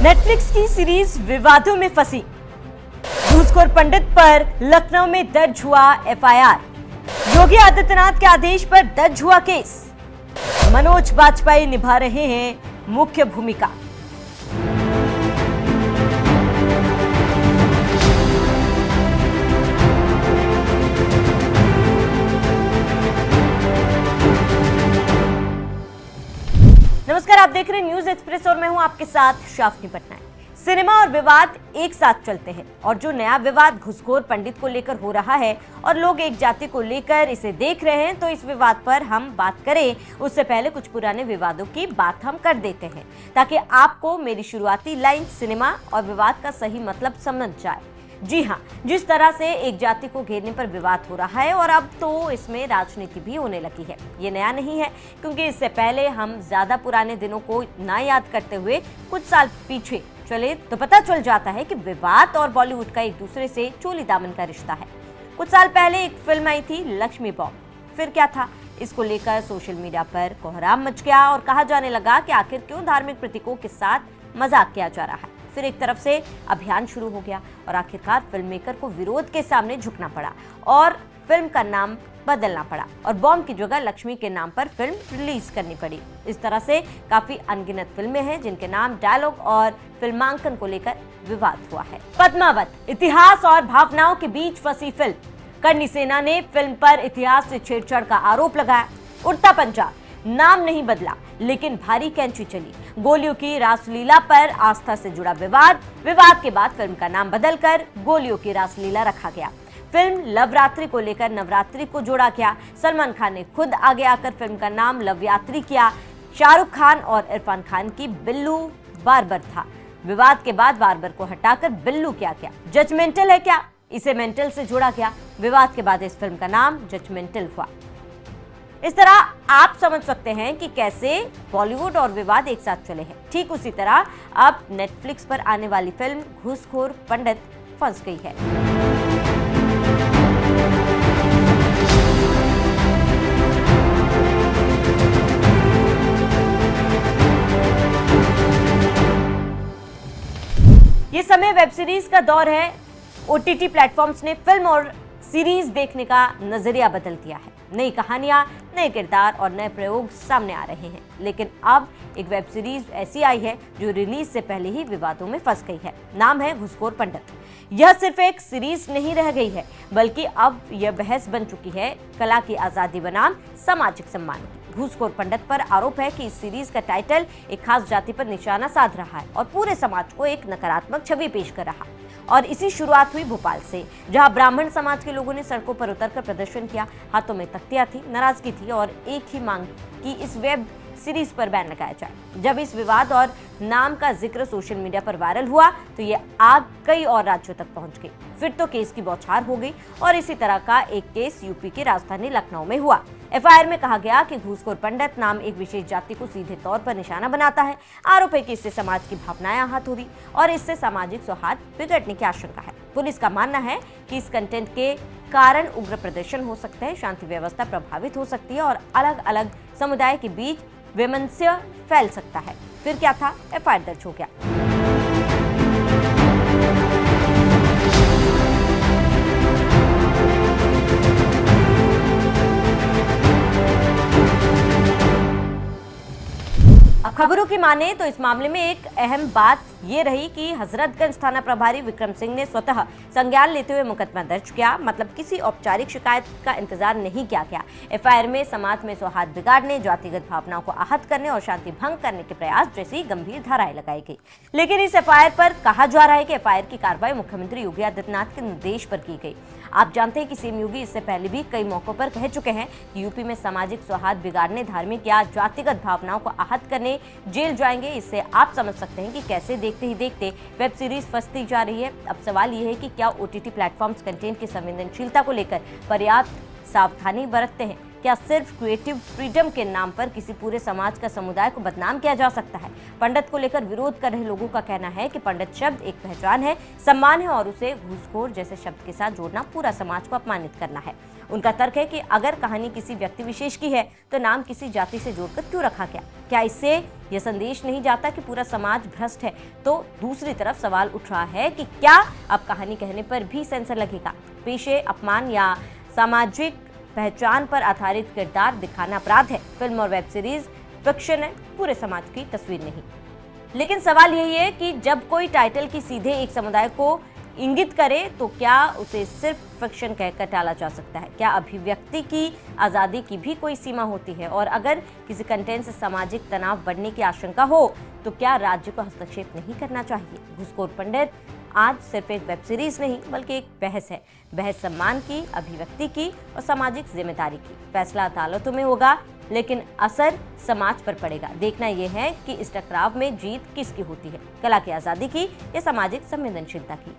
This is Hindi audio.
नेटफ्लिक्स की सीरीज विवादों में फंसी। घूसखोर पंडित पर लखनऊ में दर्ज हुआ एफआईआर। योगी आदित्यनाथ के आदेश पर दर्ज हुआ केस। मनोज बाजपेयी निभा रहे हैं मुख्य भूमिका। नमस्कार, आप देख रहे हैं न्यूज एक्सप्रेस और मैं हूं आपके साथ शाफनी पटनायक। सिनेमा और विवाद एक साथ चलते हैं और जो नया विवाद घूसखोर पंडित को लेकर हो रहा है और लोग एक जाति को लेकर इसे देख रहे हैं, तो इस विवाद पर हम बात करें उससे पहले कुछ पुराने विवादों की बात हम कर देते हैं ताकि आपको मेरी शुरुआती लाइन सिनेमा और विवाद का सही मतलब समझ जाए। जी हाँ, जिस तरह से एक जाति को घेरने पर विवाद हो रहा है और अब तो इसमें राजनीति भी होने लगी है, ये नया नहीं है, क्योंकि इससे पहले हम ज्यादा पुराने दिनों को ना याद करते हुए कुछ साल पीछे चले तो पता चल जाता है कि विवाद और बॉलीवुड का एक दूसरे से चोली दामन का रिश्ता है। कुछ साल पहले एक फिल्म आई थी लक्ष्मी बॉम्ब। फिर क्या था, इसको लेकर सोशल मीडिया पर कोहराम मच गया और कहा जाने लगा कि आखिर क्यों धार्मिक प्रतीकों के साथ मजाक किया जा रहा है। फिर एक तरफ से अभियान शुरू हो गया और आखिरकार फिल्म मेकर को विरोध के सामने झुकना पड़ा और फिल्म का नाम बदलना पड़ा और बॉम्ब की जगह लक्ष्मी के नाम पर फिल्म रिलीज करनी पड़ी। इस तरह से काफी अनगिनत फिल्में हैं जिनके नाम, डायलॉग और फिल्मांकन को लेकर विवाद हुआ है। पद्मावत, इतिहास और भावनाओं के बीच फंसी फिल्म। करनी सेना ने फिल्म पर इतिहास से छेड़छाड़ का आरोप लगाया। उड़ता पंजा, नाम नहीं बदला लेकिन भारी कैंची चली। गोलियों की रासलीला पर आस्था से जुड़ा विवाद के बाद फिल्म का नाम बदलकर गोलियों की रासलीला रखा गया। फिल्म लवरात्रि को लेकर नवरात्रि को जोड़ा गया। सलमान खान ने खुद आगे आकर फिल्म का नाम लवयात्री किया। शाहरुख खान और इरफान खान की बिल्लू बार्बर था। विवाद के बाद बार्बर को हटाकर बिल्लू किया गया। जजमेंटल है क्या, इसे मेंटल से जोड़ा गया। विवाद के बाद इस फिल्म का नाम जजमेंटल हुआ। इस तरह आप समझ सकते हैं कि कैसे बॉलीवुड और विवाद एक साथ चले हैं। ठीक उसी तरह अब नेटफ्लिक्स पर आने वाली फिल्म घूसखोर पंडित फंस गई है। ये समय वेब सीरीज का दौर है। ओटीटी प्लेटफॉर्म्स ने फिल्म और सीरीज देखने का नजरिया बदल दिया है। नई कहानियां, नए किरदार और नए प्रयोग सामने आ रहे हैं। लेकिन अब एक वेब सीरीज ऐसी आई है जो रिलीज से पहले ही विवादों में फंस गई है। नाम है घूसखोर पंडित। यह सिर्फ एक सीरीज नहीं रह गई है, बल्कि अब यह बहस बन चुकी है कला की आजादी बनाम सामाजिक सम्मान की। घूसखोर पंडित पर आरोप है कि इस सीरीज का टाइटल एक खास जाति पर निशाना साध रहा है और पूरे समाज को एक नकारात्मक छवि पेश कर रहा। और इसी शुरुआत हुई भोपाल से, जहां ब्राह्मण समाज के लोगों ने सड़कों पर उतरकर प्रदर्शन किया। हाथों में तख्तियां थी, नाराजगी थी और एक ही मांग कि इस वेब सीरीज पर बैन लगाया जाए। जब इस विवाद और नाम का जिक्र सोशल मीडिया पर वायरल हुआ तो ये आग कई और राज्यों तक पहुंच गई। फिर तो केस की बौछार हो गई और इसी तरह का एक केस यूपी की राजधानी लखनऊ में हुआ। एफआईआर में कहा गया कि घूसखोर पंडित नाम एक विशेष जाति को सीधे तौर पर निशाना बनाता है। आरोप है कि इससे समाज की भावनाएं आहत हुई और इससे सामाजिक सौहार्द बिगड़ने की आशंका है। पुलिस का मानना है कि इस कंटेंट के कारण उग्र प्रदर्शन हो सकते हैं, शांति व्यवस्था प्रभावित हो सकती है और अलग अलग समुदाय के बीच वैमनस्य फैल सकता है। फिर क्या था, एफआईआर दर्ज हो गया। अब खबरों की माने तो इस मामले में एक अहम बात ये रही कि हजरतगंज थाना प्रभारी विक्रम सिंह ने स्वतः संज्ञान लेते हुए मुकदमा दर्ज किया। मतलब किसी औपचारिक शिकायत का इंतजार नहीं किया गया। एफआईआर में समाज में सौहार्द बिगाड़ने, जातिगत भावनाओं को आहत करने और शांति भंग करने के प्रयास जैसी गंभीर धाराएं लगाई गई। लेकिन इस एफआईआर पर कहा जा रहा है कि एफआईआर की कार्रवाई मुख्यमंत्री योगी आदित्यनाथ के निर्देश पर की गई। आप जानते हैं कि सीएम योगी इससे पहले भी कई मौकों पर कह चुके हैं कि यूपी में सामाजिक सौहार्द बिगाड़ने, धार्मिक या जातिगत भावनाओं को आहत करने जेल जाएंगे। इससे आप समझ सकते हैं कि कैसे देखते ही देखते वेब सीरीज फंसती जा रही है। अब सवाल ये है कि क्या ओटीटी प्लेटफॉर्म्स कंटेंट की संवेदनशीलता को लेकर पर्याप्त सावधानी बरतते हैं? क्या सिर्फ क्रिएटिव फ्रीडम के नाम पर किसी पूरे समाज का समुदाय को बदनाम किया जा सकता है? पंडित को लेकर विरोध कर रहे लोगों का कहना है कि पंडित शब्द एक पहचान है, सम्मान है और उसे घूसखोर जैसे शब्द के साथ जोड़ना पूरा समाज को अपमानित करना है। उनका तर्क है कि अगर कहानी किसी व्यक्ति विशेष की है तो नाम किसी जाति से जोड़कर क्यों रखा गया? क्या इससे यह संदेश नहीं जाता कि पूरा समाज भ्रष्ट है? तो दूसरी तरफ सवाल उठ रहा है कि क्या अब कहानी कहने पर भी सेंसर लगेगा? पेशे, अपमान या सामाजिक पहचान पर आधारित किरदार दिखाना अपराध है। फिल्म और वेब सीरीज फिक्शन है, पूरे समाज की तस्वीर नहीं। लेकिन सवाल यही है कि जब कोई टाइटल की सीधे एक समुदाय को इंगित करे तो क्या उसे सिर्फ फिक्शन कहकर टाला जा सकता है? क्या अभिव्यक्ति की आज़ादी की भी कोई सीमा होती है? और अगर किसी कंटेंट से सामाजिक तनाव बढ़ने की आशंका हो तो क्या राज्य को हस्तक्षेप नहीं करना चाहिए? घूसखोर पंडित आज सिर्फ एक वेब सीरीज नहीं बल्कि एक बहस है। बहस सम्मान की, अभिव्यक्ति की और सामाजिक जिम्मेदारी की। फैसला अदालतों में होगा लेकिन असर समाज पर पड़ेगा। देखना यह है कि इस टकराव में जीत किसकी होती है, कला की आज़ादी की या सामाजिक संवेदनशीलता की।